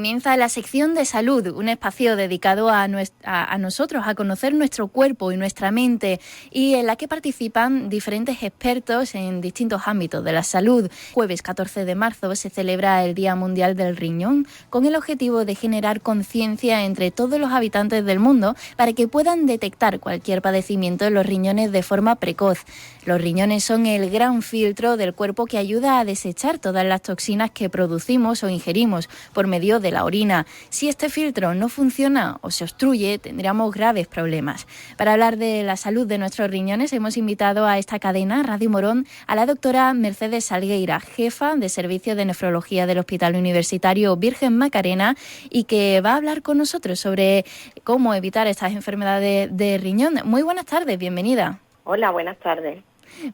Comienza la sección de salud, un espacio dedicado a nosotros, a conocer nuestro cuerpo y nuestra mente, y en la que participan diferentes expertos en distintos ámbitos de la salud. Jueves 14 de marzo se celebra el Día Mundial del Riñón, con el objetivo de generar conciencia entre todos los habitantes del mundo para que puedan detectar cualquier padecimiento en los riñones de forma precoz. Los riñones son el gran filtro del cuerpo que ayuda a desechar todas las toxinas que producimos o ingerimos por medio de la orina. Si este filtro no funciona o se obstruye, tendríamos graves problemas. Para hablar de la salud de nuestros riñones, hemos invitado a esta cadena, Radio Morón, a la doctora Mercedes Salgueira, jefa de Servicio de Nefrología del Hospital Universitario Virgen Macarena, y que va a hablar con nosotros sobre cómo evitar estas enfermedades de riñón. Muy buenas tardes, bienvenida. Hola, buenas tardes.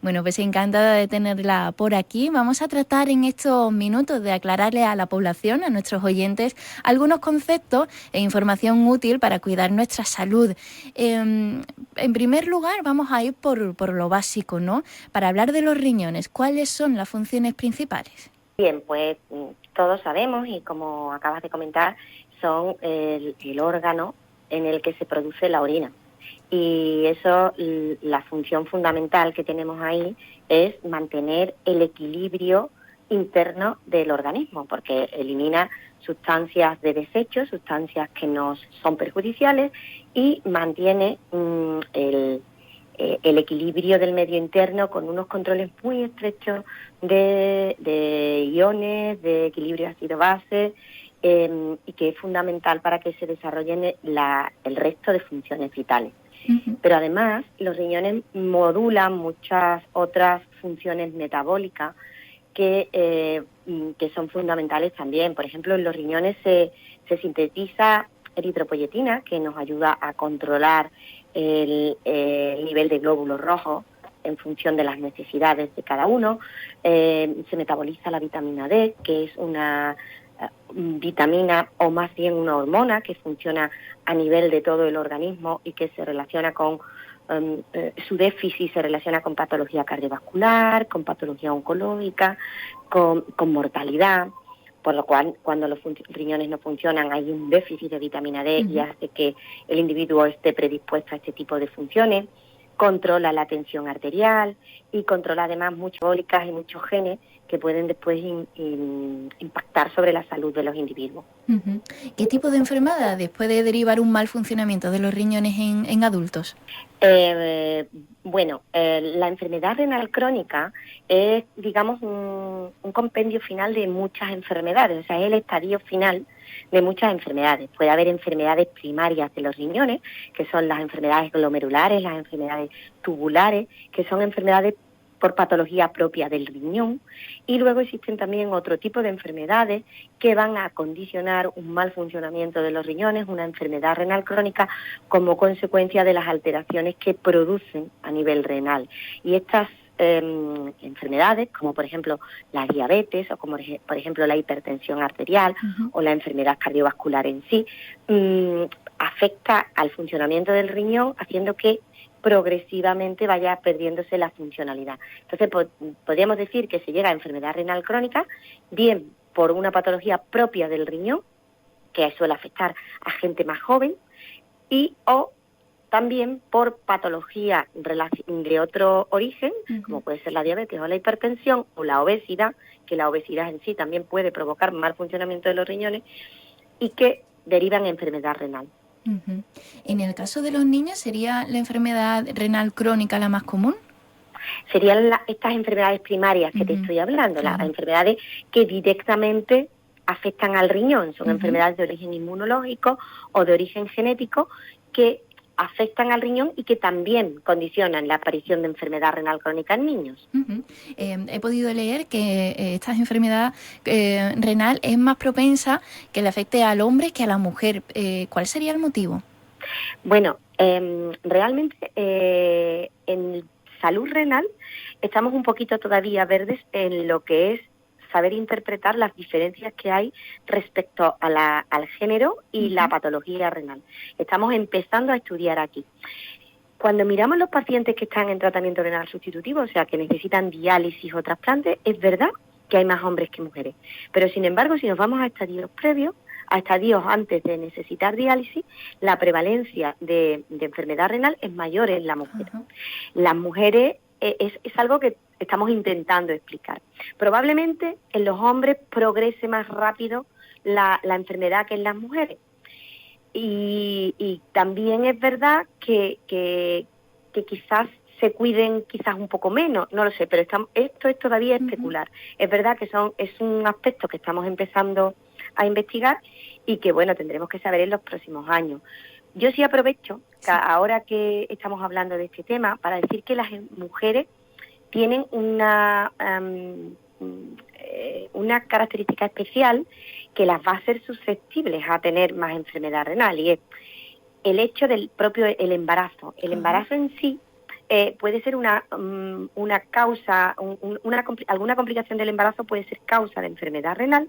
Bueno, pues encantada de tenerla por aquí. Vamos a tratar en estos minutos de aclararle a la población, a nuestros oyentes, algunos conceptos e información útil para cuidar nuestra salud. En primer lugar, vamos a ir por lo básico, ¿no? Para hablar de los riñones, ¿cuáles son las funciones principales? Bien, pues todos sabemos, y como acabas de comentar, son el órgano en el que se produce la orina. Y eso, la función fundamental que tenemos ahí es mantener el equilibrio interno del organismo, porque elimina sustancias de desecho, sustancias que nos son perjudiciales, y mantiene el equilibrio del medio interno con unos controles muy estrechos de iones, de equilibrio ácido-base, y que es fundamental para que se desarrollen el resto de funciones vitales. Uh-huh. Pero además los riñones modulan muchas otras funciones metabólicas que son fundamentales también. Por ejemplo, en los riñones se sintetiza eritropoyetina, que nos ayuda a controlar el nivel de glóbulos rojos en función de las necesidades de cada uno. Se metaboliza la vitamina D, que es una vitamina, o más bien una hormona, que funciona a nivel de todo el organismo y que se relaciona con su déficit, se relaciona con patología cardiovascular, con patología oncológica, con mortalidad, por lo cual cuando los riñones no funcionan hay un déficit de vitamina D. Uh-huh. Y hace que el individuo esté predispuesto a este tipo de funciones. Controla la tensión arterial y controla además muchas metabólicas y muchos genes que pueden después impactar sobre la salud de los individuos. Uh-huh. ¿Qué tipo de enfermedades puede derivar un mal funcionamiento de los riñones en adultos? La enfermedad renal crónica es, digamos, un compendio final de muchas enfermedades, o sea, es el estadio final de muchas enfermedades. Puede haber enfermedades primarias de los riñones, que son las enfermedades glomerulares, las enfermedades tubulares, que son enfermedades por patología propia del riñón, y luego existen también otro tipo de enfermedades que van a condicionar un mal funcionamiento de los riñones, una enfermedad renal crónica, como consecuencia de las alteraciones que producen a nivel renal. Y estas enfermedades, como por ejemplo la diabetes, o como por ejemplo la hipertensión arterial, uh-huh, o la enfermedad cardiovascular en sí, afecta al funcionamiento del riñón, haciendo que progresivamente vaya perdiéndose la funcionalidad. Entonces, podríamos decir que se llega a enfermedad renal crónica, bien por una patología propia del riñón, que suele afectar a gente más joven, o también por patología de otro origen, uh-huh, como puede ser la diabetes o la hipertensión o la obesidad, que la obesidad en sí también puede provocar mal funcionamiento de los riñones, y que derivan en enfermedad renal. Uh-huh. En el caso de los niños, ¿sería la enfermedad renal crónica la más común? Serían estas enfermedades primarias que, uh-huh, te estoy hablando, claro, las enfermedades que directamente afectan al riñón. Son, uh-huh, enfermedades de origen inmunológico o de origen genético que afectan al riñón y que también condicionan la aparición de enfermedad renal crónica en niños. Uh-huh. He podido leer que esta enfermedad renal es más propensa que le afecte al hombre que a la mujer. ¿Cuál sería el motivo? Bueno, realmente en salud renal estamos un poquito todavía verdes en lo que es saber interpretar las diferencias que hay respecto a al género y, uh-huh, la patología renal. Estamos empezando a estudiar aquí. Cuando miramos los pacientes que están en tratamiento renal sustitutivo, o sea, que necesitan diálisis o trasplante, es verdad que hay más hombres que mujeres. Pero, sin embargo, si nos vamos a estadios previos, a estadios antes de necesitar diálisis, la prevalencia de enfermedad renal es mayor en la mujer. Ajá. Las mujeres es algo que estamos intentando explicar. Probablemente en los hombres progrese más rápido la enfermedad que en las mujeres. Y también es verdad que quizás se cuiden quizás un poco menos, no lo sé, pero esto es todavía especular. Es verdad que es un aspecto que estamos empezando a investigar y que, bueno, tendremos que saber en los próximos años. Yo sí aprovecho, ahora que estamos hablando de este tema, para decir que las mujeres tienen una característica especial que las va a hacer susceptibles a tener más enfermedad renal, y es el hecho del propio el embarazo. El embarazo en sí puede ser una causa, alguna complicación del embarazo puede ser causa de enfermedad renal,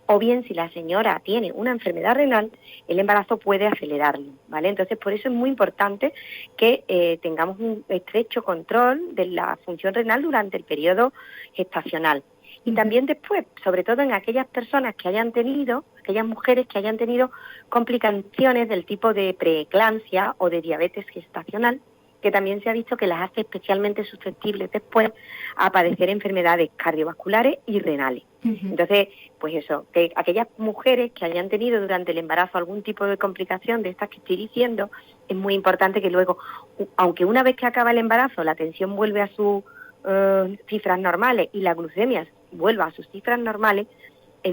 o bien si la señora tiene una enfermedad renal, el embarazo puede acelerarlo, ¿vale? Entonces, por eso es muy importante que tengamos un estrecho control de la función renal durante el periodo gestacional. Y también después, sobre todo en aquellas personas que hayan tenido, aquellas mujeres que hayan tenido complicaciones del tipo de preeclampsia o de diabetes gestacional, que también se ha visto que las hace especialmente susceptibles después a padecer enfermedades cardiovasculares y renales. Entonces, pues eso, que aquellas mujeres que hayan tenido durante el embarazo algún tipo de complicación de estas que estoy diciendo, es muy importante que luego, aunque una vez que acaba el embarazo la tensión vuelve a sus cifras normales y la glucemia vuelva a sus cifras normales,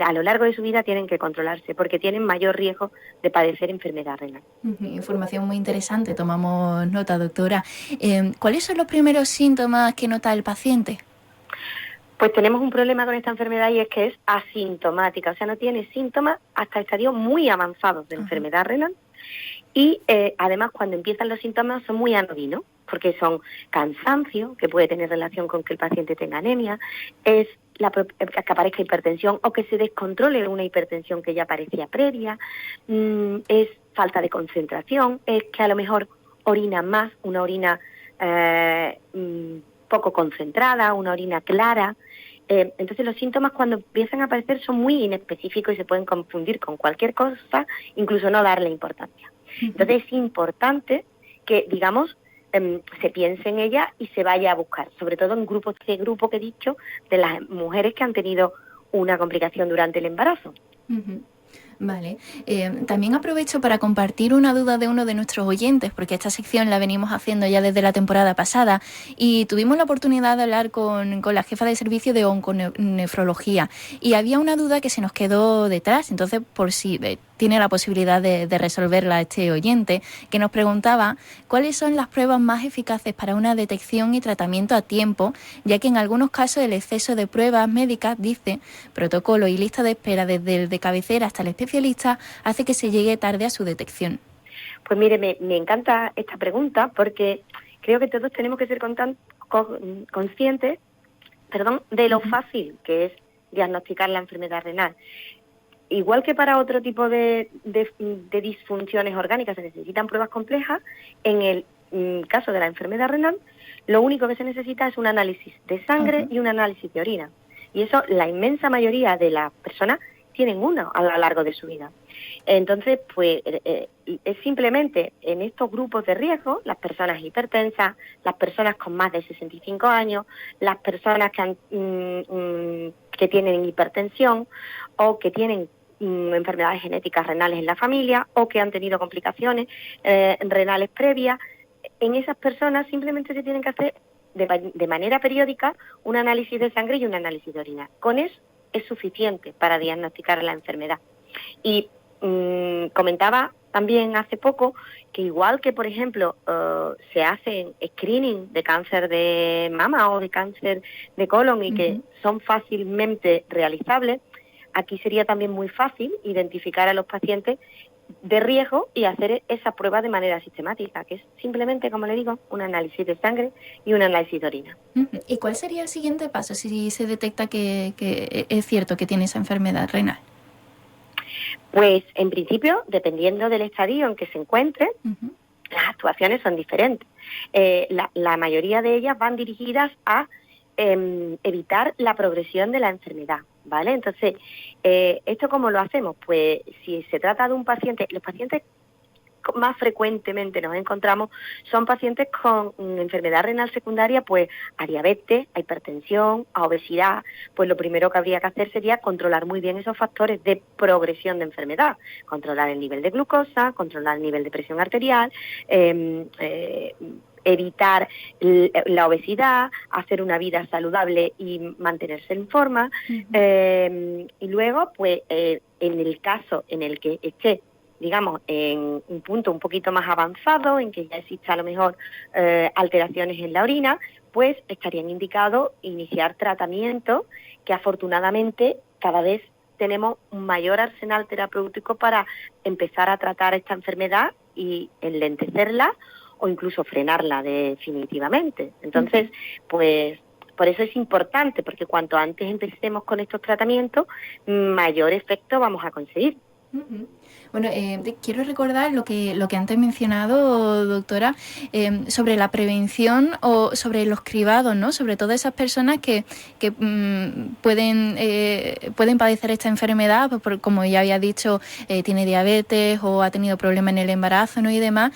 a lo largo de su vida tienen que controlarse porque tienen mayor riesgo de padecer enfermedad renal. Información muy interesante, tomamos nota, doctora. ¿Cuáles son los primeros síntomas que nota el paciente? Pues tenemos un problema con esta enfermedad y es que es asintomática, o sea, no tiene síntomas hasta estadios muy avanzados de enfermedad renal, y además cuando empiezan los síntomas son muy anodinos, porque son cansancio, que puede tener relación con que el paciente tenga anemia, es que aparezca hipertensión o que se descontrole una hipertensión que ya parecía previa, es falta de concentración, es que a lo mejor orina más, una orina poco concentrada, una orina clara. Entonces los síntomas cuando empiezan a aparecer son muy inespecíficos y se pueden confundir con cualquier cosa, incluso no darle importancia. Entonces es importante que, digamos, se piense en ella y se vaya a buscar, sobre todo en grupos, este grupo que he dicho, de las mujeres que han tenido una complicación durante el embarazo. Vale. También aprovecho para compartir una duda de uno de nuestros oyentes, porque esta sección la venimos haciendo ya desde la temporada pasada y tuvimos la oportunidad de hablar con la jefa de servicio de onconefrología y había una duda que se nos quedó detrás, entonces por si tiene la posibilidad de resolverla este oyente, que nos preguntaba cuáles son las pruebas más eficaces para una detección y tratamiento a tiempo, ya que en algunos casos el exceso de pruebas médicas, dice, protocolo y lista de espera desde el de cabecera hasta el especialista, hace que se llegue tarde a su detección. Pues mire, me encanta esta pregunta porque creo que todos tenemos que ser conscientes de lo fácil que es diagnosticar la enfermedad renal. Igual que para otro tipo de disfunciones orgánicas se necesitan pruebas complejas, en el caso de la enfermedad renal, lo único que se necesita es un análisis de sangre y un análisis de orina. Y eso la inmensa mayoría de las personas tienen uno a lo largo de su vida. Entonces, pues es simplemente en estos grupos de riesgo, las personas hipertensas, las personas con más de 65 años, las personas que tienen hipertensión o que tienen enfermedades genéticas renales en la familia o que han tenido complicaciones renales previas, en esas personas simplemente se tienen que hacer de manera periódica un análisis de sangre y un análisis de orina. Con eso es suficiente para diagnosticar la enfermedad. Y comentaba también hace poco que igual que, por ejemplo, se hacen screening de cáncer de mama o de cáncer de colon y que son fácilmente realizables, aquí sería también muy fácil identificar a los pacientes de riesgo y hacer esa prueba de manera sistemática, que es simplemente, como le digo, un análisis de sangre y un análisis de orina. ¿Y cuál sería el siguiente paso si se detecta que es cierto que tiene esa enfermedad renal? Pues, en principio, dependiendo del estadio en que se encuentre, las actuaciones son diferentes. La mayoría de ellas van dirigidas a evitar la progresión de la enfermedad. ¿vale? Entonces, ¿esto cómo lo hacemos? Pues si se trata de un paciente, los pacientes más frecuentemente nos encontramos son pacientes con enfermedad renal secundaria, pues a diabetes, a hipertensión, a obesidad. Pues lo primero que habría que hacer sería controlar muy bien esos factores de progresión de enfermedad, controlar el nivel de glucosa, controlar el nivel de presión arterial, evitar la obesidad, hacer una vida saludable y mantenerse en forma. Y luego, pues en el caso en el que esté, digamos, en un punto un poquito más avanzado, en que ya existe a lo mejor alteraciones en la orina, pues estarían indicados iniciar tratamiento, que afortunadamente cada vez tenemos un mayor arsenal terapéutico para empezar a tratar esta enfermedad y enlentecerla o incluso frenarla definitivamente. Entonces, pues por eso es importante, porque cuanto antes empecemos con estos tratamientos, mayor efecto vamos a conseguir. Bueno, quiero recordar lo que antes he mencionado, doctora, sobre la prevención o sobre los cribados, ¿no? Sobre todo esas personas que pueden padecer esta enfermedad, pues como ya había dicho, tiene diabetes o ha tenido problemas en el embarazo, ¿no? Y demás.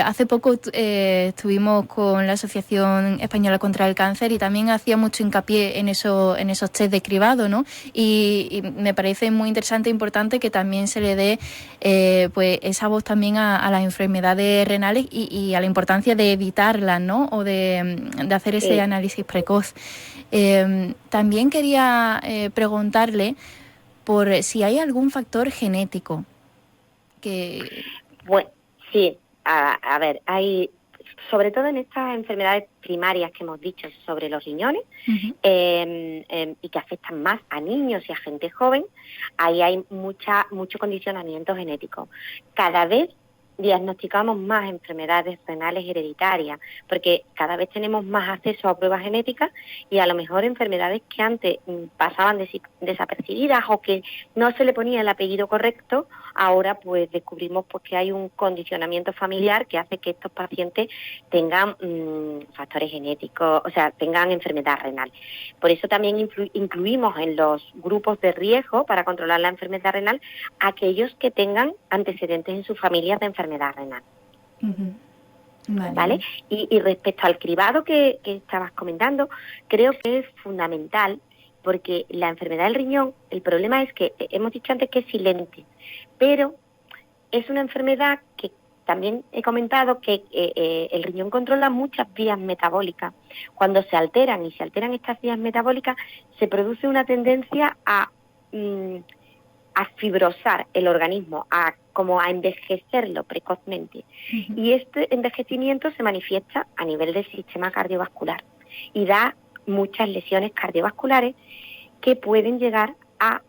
Hace poco estuvimos con la Asociación Española contra el Cáncer y también hacía mucho hincapié en esos test de cribado, ¿no? Y me parece muy interesante e importante que también se le dé pues esa voz también a las enfermedades renales y a la importancia de evitarlas, ¿no? O de hacer ese análisis precoz. También quería preguntarle por si hay algún factor genético que... Bueno, sí, a ver, hay, sobre todo en estas enfermedades primarias que hemos dicho sobre los riñones, y que afectan más a niños y a gente joven, ahí hay mucho condicionamiento genético. Cada vez diagnosticamos más enfermedades renales hereditarias, porque cada vez tenemos más acceso a pruebas genéticas y a lo mejor enfermedades que antes pasaban desapercibidas o que no se le ponía el apellido correcto, ahora pues descubrimos pues que hay un condicionamiento familiar que hace que estos pacientes tengan factores genéticos, o sea, tengan enfermedad renal. Por eso también incluimos en los grupos de riesgo para controlar la enfermedad renal aquellos que tengan antecedentes en sus familias de enfermedad renal. ¿Vale? Y respecto al cribado que estabas comentando, creo que es fundamental, porque la enfermedad del riñón, el problema es que hemos dicho antes que es silente, pero es una enfermedad que también he comentado que el riñón controla muchas vías metabólicas. Cuando se alteran estas vías metabólicas, se produce una tendencia a fibrosar el organismo, como a envejecerlo precozmente. Y este envejecimiento se manifiesta a nivel del sistema cardiovascular y da muchas lesiones cardiovasculares que pueden llegar a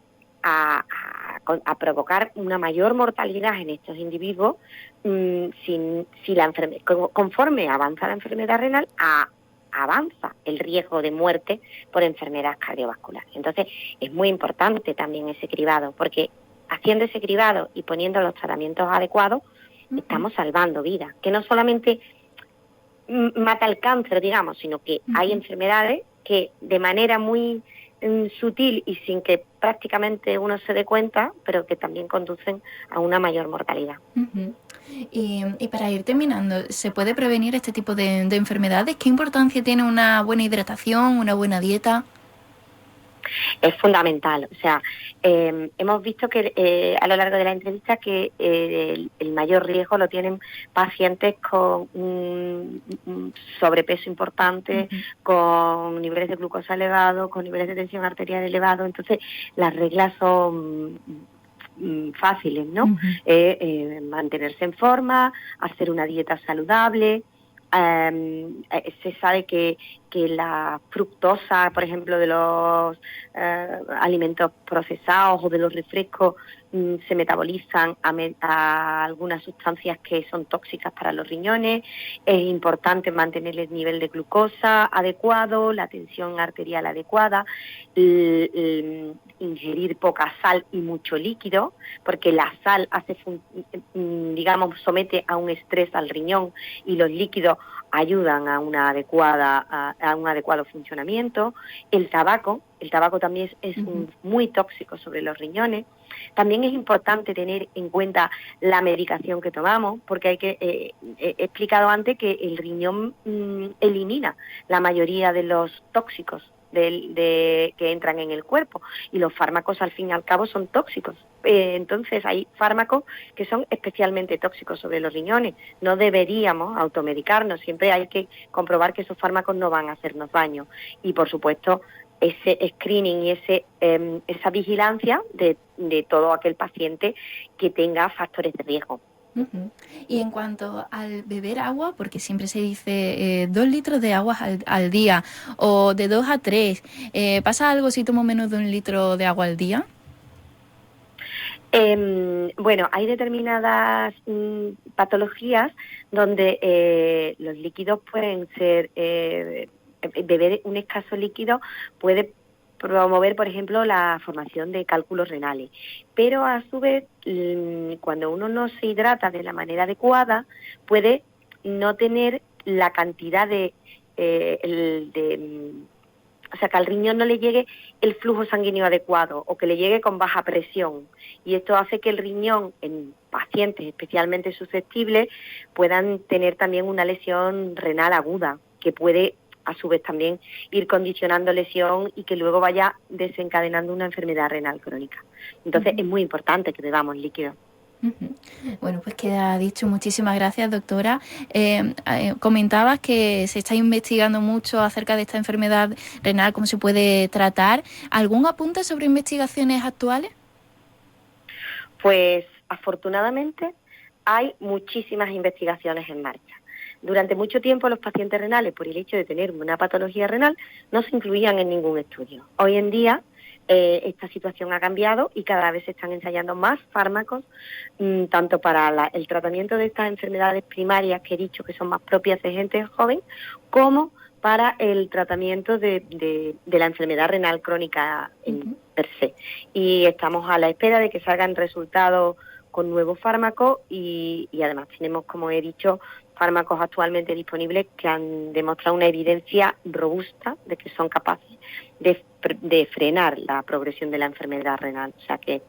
provocar una mayor mortalidad en estos individuos conforme avanza la enfermedad renal, avanza el riesgo de muerte por enfermedad cardiovascular. Entonces, es muy importante también ese cribado, porque haciendo ese cribado y poniendo los tratamientos adecuados, estamos salvando vidas, que no solamente mata el cáncer, digamos, sino que hay enfermedades que de manera muy sutil y sin que prácticamente uno se dé cuenta, pero que también conducen a una mayor mortalidad. Y para ir terminando, ¿se puede prevenir este tipo de enfermedades? ¿Qué importancia tiene una buena hidratación, una buena dieta? Es fundamental. O sea, hemos visto que a lo largo de la entrevista que el mayor riesgo lo tienen pacientes con un sobrepeso importante, con niveles de glucosa elevados, con niveles de tensión arterial elevados. Entonces, las reglas son fáciles, ¿no? Mantenerse en forma, hacer una dieta saludable. Se sabe que la fructosa, por ejemplo, de los alimentos procesados o de los refrescos se metabolizan a algunas sustancias que son tóxicas para los riñones. Es importante mantener el nivel de glucosa adecuado, la tensión arterial adecuada y ingerir poca sal y mucho líquido, porque la sal somete a un estrés al riñón y los líquidos ayudan a un adecuado funcionamiento. El tabaco también es muy tóxico sobre los riñones. También es importante tener en cuenta la medicación que tomamos, porque he explicado antes que el riñón elimina la mayoría de los tóxicos que entran en el cuerpo, y los fármacos al fin y al cabo son tóxicos. Entonces hay fármacos que son especialmente tóxicos sobre los riñones. No deberíamos automedicarnos, siempre hay que comprobar que esos fármacos no van a hacernos daño. Y por supuesto ese screening y esa vigilancia de todo aquel paciente que tenga factores de riesgo. Uh-huh. Y en cuanto al beber agua, porque siempre se dice 2 litros de agua al día o de 2 a 3, ¿pasa algo si tomo menos de 1 litro de agua al día? Bueno, hay determinadas patologías donde los líquidos pueden ser, beber un escaso líquido puede promover, por ejemplo, la formación de cálculos renales. Pero a su vez, cuando uno no se hidrata de la manera adecuada, puede no tener la cantidad o sea, que al riñón no le llegue el flujo sanguíneo adecuado o que le llegue con baja presión. Y esto hace que el riñón, en pacientes especialmente susceptibles, puedan tener también una lesión renal aguda, que puede a su vez también ir condicionando lesión y que luego vaya desencadenando una enfermedad renal crónica. Entonces es muy importante que bebamos líquido. Bueno, pues queda dicho. Muchísimas gracias, doctora. Comentabas que se está investigando mucho acerca de esta enfermedad renal, cómo se puede tratar. ¿Algún apunte sobre investigaciones actuales? Pues afortunadamente hay muchísimas investigaciones en marcha. Durante mucho tiempo los pacientes renales, por el hecho de tener una patología renal, no se incluían en ningún estudio. Hoy en día esta situación ha cambiado y cada vez se están ensayando más fármacos, tanto para el tratamiento de estas enfermedades primarias que he dicho que son más propias de gente joven, como para el tratamiento de la enfermedad renal crónica per se. Y estamos a la espera de que salgan resultados con nuevos fármacos y además tenemos, como he dicho, fármacos actualmente disponibles que han demostrado una evidencia robusta de que son capaces de frenar la progresión de la enfermedad renal. O sea que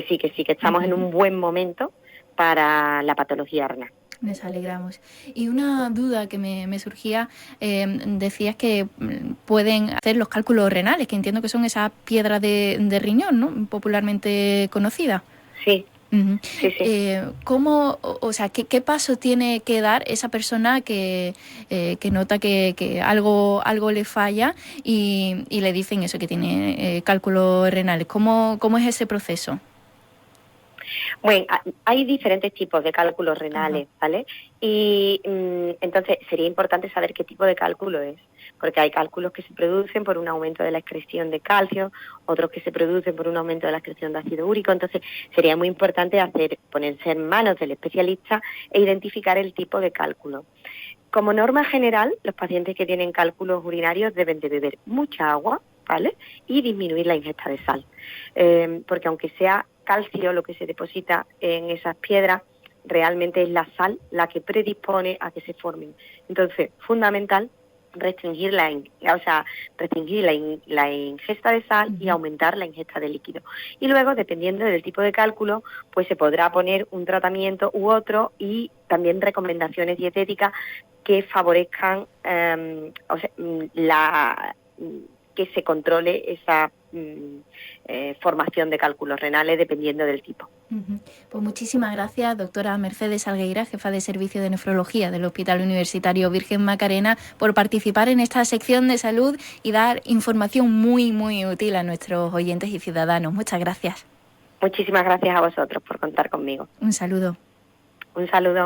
sí, que estamos en un buen momento para la patología renal. Nos alegramos. Y una duda que me surgía, decías que pueden hacer los cálculos renales, que entiendo que son esas piedras de riñón, ¿no? Popularmente conocidas. Sí. Uh-huh. Sí. ¿Qué paso tiene que dar esa persona que nota que algo le falla y le dicen eso, que tiene cálculos renales? ¿Cómo es ese proceso? Bueno, hay diferentes tipos de cálculos renales, ¿vale? Y entonces sería importante saber qué tipo de cálculo es, porque hay cálculos que se producen por un aumento de la excreción de calcio, otros que se producen por un aumento de la excreción de ácido úrico. Entonces sería muy importante ponerse en manos del especialista e identificar el tipo de cálculo. Como norma general, los pacientes que tienen cálculos urinarios deben de beber mucha agua, ¿vale? Y disminuir la ingesta de sal, porque aunque sea calcio lo que se deposita en esas piedras, realmente es la sal la que predispone a que se formen. Entonces, fundamental restringir la ingesta de sal y aumentar la ingesta de líquido. Y luego, dependiendo del tipo de cálculo, pues se podrá poner un tratamiento u otro y también recomendaciones dietéticas que favorezcan que se controle esa formación de cálculos renales dependiendo del tipo. Pues muchísimas gracias, doctora Mercedes Algueira, jefa de Servicio de Nefrología del Hospital Universitario Virgen Macarena, por participar en esta sección de salud y dar información muy, muy útil a nuestros oyentes y ciudadanos. Muchas gracias. Muchísimas gracias a vosotros por contar conmigo. Un saludo. Un saludo.